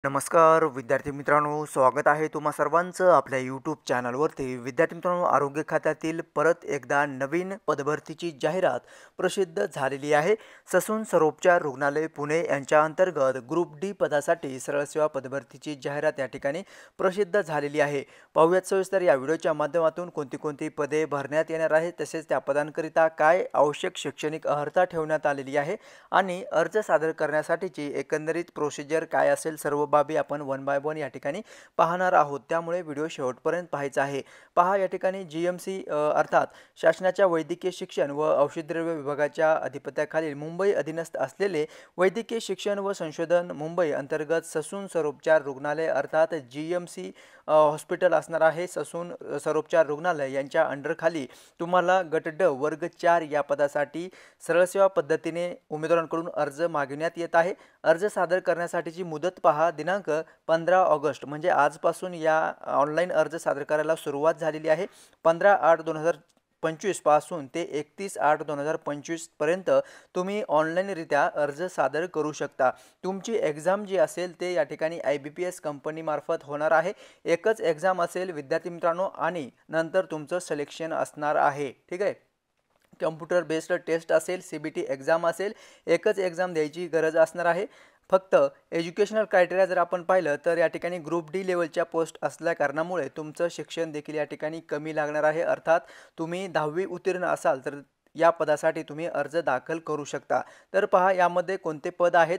नमस्कार विद्यार्थी मित्रांनो, स्वागत आहे तुम्हा सर्वांचं आपल्या यूट्यूब चॅनलवरती। विद्यार्थी मित्रांनो, आरोग्य खात्यातील परत एकदा नवीन पदभरतीची जाहिरात प्रसिद्ध झालेली आहे। ससून सर्वोपचार रुग्णालय पुणे यांच्या अंतर्गत ग्रुप डी पदासाठी सरळ सेवा पदभरतीची जाहिरात या ठिकाणी प्रसिद्ध झालेली आहे। पाहूयात सविस्तर या व्हिडिओच्या माध्यमातून कोणती पदे भरण्यात येणार आहेत, तसेच त्या पदांकरिता काय आवश्यक शैक्षणिक अर्हता ठेवण्यात आलेली आहे आणि अर्ज सादर करण्यासाठीची एकंदरीत प्रोसिजर काय असेल, सर्व बाबी आपण वन बाय वन या ठिकाणी पाहणार आहोत। त्यामुळे व्हिडिओ शेवटपर्यंत पाहायचा आहे। पहा, या ठिकाणी जीएमसी अर्थात शासनाच्या वैद्यकीय शिक्षण व औषधद्रव्य विभागाच्या अधिपत्याखालील मुंबई अधीनस्थ असलेले वैद्यकीय शिक्षण व संशोधन मुंबई अंतर्गत ससून सर्वोपचार रुग्णालय अर्थात जीएमसी हॉस्पिटल असणार आहे। ससून सर्वोपचार रुग्णालय यांच्या अंडरखाली तुम्हाला गट ड वर्ग 4 या पदासाठी सरळ सेवा पद्धतीने उमेदवारांकडून अर्ज मागवण्यात येत आहे। अर्ज सादर करण्यासाठीची मुदत पहा, दिनांक 15 ऑगस्ट म्हणजे आजपासून या ऑनलाईन अर्ज सादर करायला सुरुवात झालेली आहे। 15/8/2025 पासून ते 31/8/2025 पर्यंत तुम्ही ऑनलाईनरित्या अर्ज सादर करू शकता। तुमची एग्जाम जी असेल ते या ठिकाणी IBPS कंपनी मार्फत होणार आहे। एकच एग्जाम असेल विद्यार्थी मित्रांनो, आणि नंतर तुमचं सिलेक्शन असणार आहे। ठीक आहे, कम्प्युटर बेस्ड टेस्ट असेल, CBT एग्जाम असेल, एकच एग्जाम द्यायची गरज असणार आहे। फक्त एज्युकेशनल क्रायटेरिया जर आपण पाहिलं तर या ठिकाणी ग्रुप डी लेवलच्या पोस्ट असल्या कारणामुळे तुमचं शिक्षण देखील या ठिकाणी कमी लागणार आहे। अर्थात तुम्ही 10वी उत्तीर्ण असाल तर या पदासाठी तुम्ही अर्ज दाखल करू शकता। तर पहा, यामध्ये कोणते पद आहेत।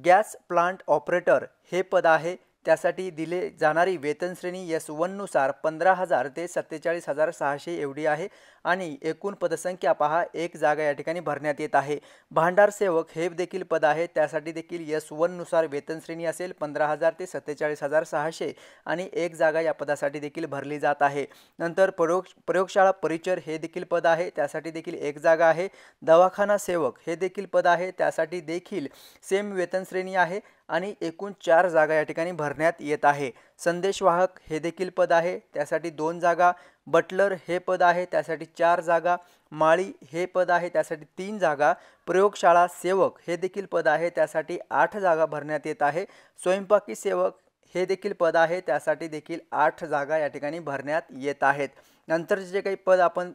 गॅस प्लांट ऑपरेटर हे पद आहे। त्यासाठी दिले जाणारी वेतन श्रेणी S1 नुसार 15,000 ते 47,600 एवढी आहे आणि एकूण पदसंख्या पहा, एक जागा या ठिकाणी भरण्यात येत आहे। भांडार सेवक हे देखील पद आहे। त्यासाठी देखील S1 नुसार वेतन श्रेणी असेल 15,000 ते 47,600 आणि एक जागा या पदासाठी देखील भरली जात आहे। नंतर प्रयोगशाळा परिचर हे देखील पद आहे। त्यासाठी देखील एक जागा आहे। दवाखाना सेवक हे देखील पद आहे। त्यासाठी देखील सेम वेतन श्रेणी आहे आणि एकूण 4 जागा या ठिकाणी भरण्यात येत आहे। संदेशवाहक हे देखील पद आहे। त्यासाठी 2 जागा। बटलर हे पद आहे। त्यासाठी 4 जागा। माळी हे पद आहे। त्यासाठी 3 जागा। प्रयोगशाळा सेवक हे देखील पद आहे। त्यासाठी 8 जागा भरण्यात येत आहे। स्वयंपाकी सेवक हे देखील पद आहे। त्यासाठी देखील 8 जागा या ठिकाणी भरण्यात येत आहेत। नंतर जे काही पद आपण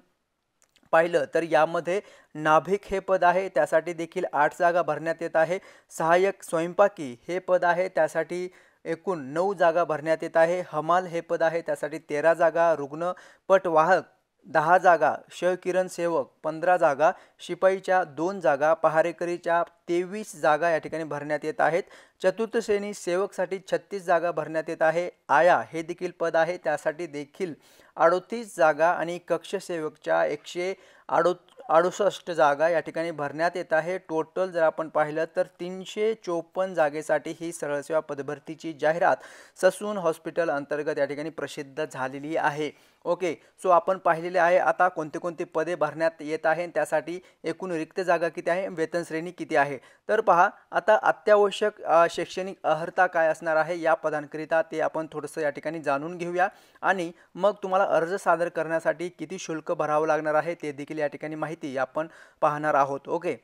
पाहिलं तर यामध्ये नाभिक हे पद आहे। त्यासाठी देखील 8 जागा भरण्यात येत आहे। सहाय्यक स्वयंपाकी हे पद आहे। त्यासाठी एकूण 9 जागा भरण्यात येत आहे। हमाल हे पद आहे। त्यासाठी 13 जागा। रुग्ण पटवाहक 10 जागा। क्षयकिरण सेवक 15 जागा। शिपाईच्या 2 जागा। पहारेकरीच्या 23 जागा या ठिकाणी भरण्यात येत आहेत। चतुर्थ श्रेणी सेवकसाठी 36 जागा भरण्यात येत आहे। आया हे देखील पद आहे। त्यासाठी देखील 38 जागा आणि कक्ष सेवकच्या 168 जागा या ठिकाणी भरण्यात येत आहे। टोटल जर आपण पाहिलं तर 354 जागेसाठी ही सरळ सेवा पदभरतीची जाहिरात ससून हॉस्पिटल अंतर्गत या ठिकाणी प्रसिद्ध झालेली आहे। ओके, सो आपण पाहिलेले आहे आता कोणते पदे भरण्यात येत आहे, त्यासाठी एकूण रिक्त जागा किती आहे, वेतन श्रेणी किती आहे। तर पहा, आता अत्यावश्यक शैक्षणिक अर्हता काय असणार आहे या पदांकरिता ते आपण थोडंसं या ठिकाणी जाणून घेऊया आणि मग तुम्हाला अर्ज सादर करण्यासाठी किती शुल्क भरावं लागणार आहे ते देखील या ठिकाणी माहिती आपण पाहणार आहोत। ओके,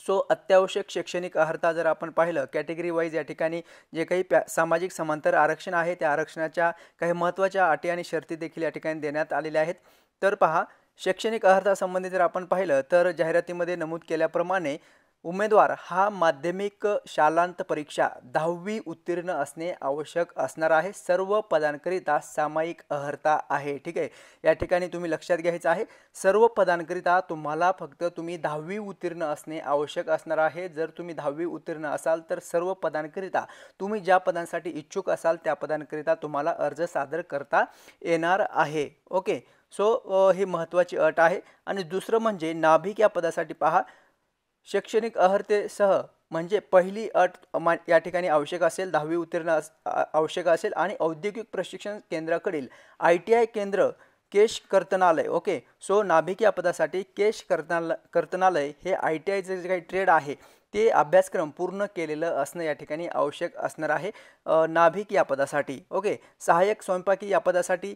सो अत्यावश्यक शैक्षणिक अर्हता जर आपण पाहिलं कॅटेगरी वाईज या ठिकाणी जे काही सामाजिक समांतर आरक्षण आहे त्या आरक्षणाच्या काही महत्त्वाच्या अटी आणि शर्ती देखील या ठिकाणी देण्यात आलेल्या आहेत। तर पहा, शैक्षणिक अर्हता संबंधी जर आपण पाहिलं तर जाहिरातीमध्ये नमूद केल्याप्रमाणे उमेदवार हा माध्यमिक शालांत परीक्षा 10वी उत्तीर्ण असणे आवश्यक असणार आहे। सर्व पदांकरिता सामायिक अर्हता आहे। ठीक आहे, या ठिकाणी तुम्ही लक्षात घ्यायचं आहे, सर्व पदांकरिता तुम्हाला फक्त तुम्ही 10वी उत्तीर्ण असणे आवश्यक असणार आहे। जर तुम्ही 10वी उत्तीर्ण असाल तर सर्व पदांकरिता तुम्ही ज्या पदांसाठी इच्छुक असाल त्या पदांकरिता तुम्हाला अर्ज सादर करता येणार आहे। ओके, सो ही महत्त्वाची अट आहे। आणि दुसरं म्हणजे नाभिक या पदासाठी पहा, शैक्षणिक अर्हतेसह म्हणजे पहिली अट या ठिकाणी आवश्यक असेल, 10वी उत्तीर्ण आवश्यक असेल आणि औद्योगिक प्रशिक्षण केंद्राकडील ITI केंद्र केश कर्तनालय। ओके, सो नाभिक या पदासाठी केश कर्तनालय हे ITI जे काही ट्रेड आहे ते अभ्यासक्रम पूर्ण केलेलं असणं या ठिकाणी आवश्यक असणार आहे नाभिक या पदासाठी। ओके, सहाय्यक स्वयंपाकी या पदासाठी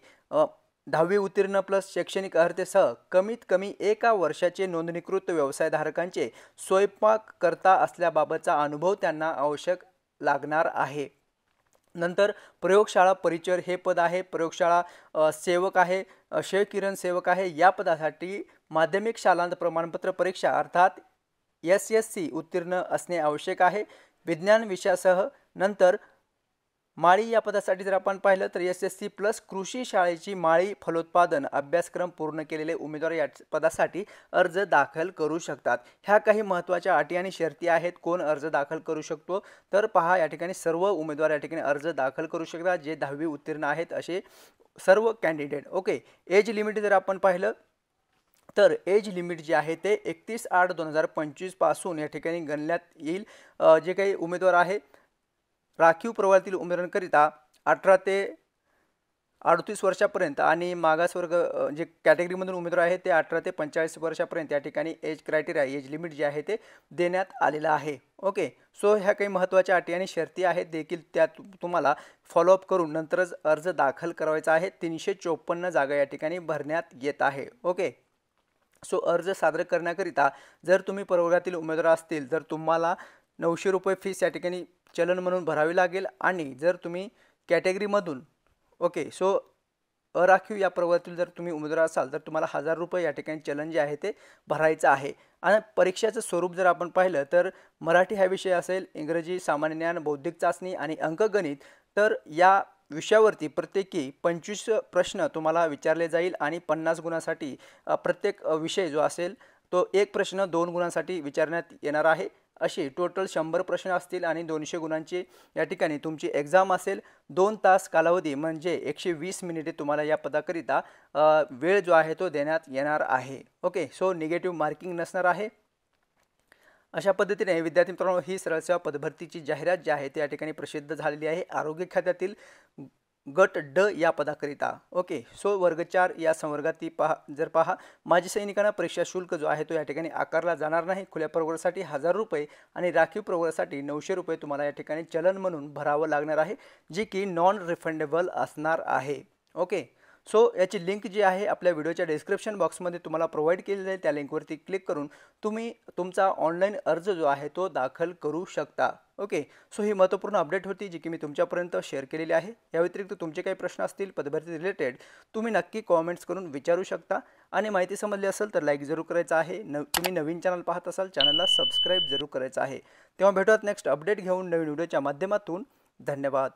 10वी उत्तीर्ण प्लस शैक्षणिक अर्हतेसह कमीत कमी 1 वर्षाचे नोंदणीकृत व्यवसायधारकांचे स्वयंपाक करता असल्याबाबतचा अनुभव त्यांना आवश्यक लागणार आहे। नंतर प्रयोगशाळा परिचर हे पद आहे, प्रयोगशाळा सेवक आहे, क्षयकिरण सेवक आहे। या पदासाठी माध्यमिक शालांत प्रमाणपत्र परीक्षा अर्थात SSC उत्तीर्ण असणे आवश्यक आहे विज्ञान विषयासह। नंतर माळी या पदासाठी जर आपण पाहिलं तर SSC प्लस कृषी शाळेची माळी फलोत्पादन अभ्यासक्रम पूर्ण केलेले उमेदवार या पदासाठी अर्ज दाखल करू शकतात। ह्या काही महत्त्वाच्या अटी आणि शर्ती आहेत कोण अर्ज दाखल करू शकतो तर पहा या ठिकाणी सर्व उमेदवार या ठिकाणी अर्ज दाखल करू शकतात जे 10वी उत्तीर्ण आहेत असे सर्व कॅन्डिडेट। ओके, एज लिमिट जर आपण पाहिलं तर एज लिमिट जे आहे ते 31/8/2025 पासून या ठिकाणी गणण्यात येईल। जे काही उमेदवार आहे राखीव प्रवर्गातील उमेदवारांकरिता 18 ते 38 वर्षापर्यंत आणि मागासवर्ग जे कॅटेगरीमधून उमेदवार आहेत ते 18 ते 45 वर्षापर्यंत या ठिकाणी एज क्रायटेरिया एज लिमिट जे आहे ते देण्यात आलेलं आहे। ओके, सो ह्या काही महत्त्वाच्या अटी आणि शर्ती आहेत देखील त्या तुम्हाला फॉलोअप करून नंतरच अर्ज दाखल करायचा आहे। 354 जागा या ठिकाणी भरण्यात येत आहे। ओके, सो अर्ज सादर करण्याकरिता जर तुम्ही प्रवर्गातील उमेदवार असतील तर तुम्हाला 900 रुपये फीस या ठिकाणी चलन म्हणून भरावी लागेल आणि जर तुम्ही कॅटेगरीमधून ओके सो अराखीव या प्रवर्गातील जर तुम्ही उमेदवार असाल तर तुम्हाला 1000 रुपये या ठिकाणी चलन जे आहे ते भरायचं आहे। आणि परीक्षेचं स्वरूप जर आपण पाहिलं तर मराठी हा विषय असेल, इंग्रजी, सामान्य ज्ञान, बौद्धिक चाचणी आणि अंकगणित। तर या विषयावरती प्रत्येकी 25 प्रश्न तुम्हाला विचारले जाईल आणि 50 गुणांसाठी प्रत्येक विषय जो असेल तो एक प्रश्न 2 गुणांसाठी विचारण्यात येणार आहे। अशी टोटल 100 प्रश्न असतील आणि 200 गुणांची या ठिकाणी तुमची एक्झाम असेल। 2 तास कालावधी म्हणजे 120 मिनिटे तुम्हाला या पदाकरिता वेळ जो आहे तो देण्यात येणार आहे। ओके, सो निगेटिव्ह मार्किंग नसणार आहे। अशा पद्धतीने विद्यार्थी मित्रांनो ही सरळ सेवा पदभरतीची जाहिरात जी आहे ती या ठिकाणी प्रसिद्ध झालेली आहे आरोग्य खात्यातील गट ड या पदाकरिता। ओके, सो वर्ग 4 या संवर्गात जर पहा माजी सैनिकांना परीक्षा शुल्क जो आहे तो या ठिकाणी आकारला जाणार नाही। खुल्या प्रवर्गासाठी 1000 रुपये आणि राखीव प्रवर्गासाठी 900 रुपये तुम्हाला या ठिकाणी चलन म्हणून भरावं लागणार आहे जी की नॉन रिफंडेबल असणार आहे। ओके, सो याची लिंक जी आहे आपल्या व्हिडिओच्या डिस्क्रिप्शन बॉक्समध्ये तुम्हाला प्रोव्हाइड केली जाईल। त्या लिंकवरती क्लिक करून तुम्ही तुमचा ऑनलाईन अर्ज जो आहे तो दाखल करू शकता। ओके, सो ही महत्त्वपूर्ण अपडेट होती जी की मी तुमच्यापर्यंत शेअर केलेली आहे। या व्यतिरिक्त तुमचे काही प्रश्न असतील पदभरती रिलेटेड तुम्ही नक्की कॉमेंट्स करून विचारू शकता आणि माहिती समजली असेल तर लाईक जरूर करायचं आहे। तुम्ही नवीन चॅनल पाहत असाल चॅनलला सबस्क्राईब जरूर करायचं आहे। तेव्हा भेटूयात नेक्स्ट अपडेट घेऊन नवीन व्हिडिओच्या माध्यमातून। धन्यवाद।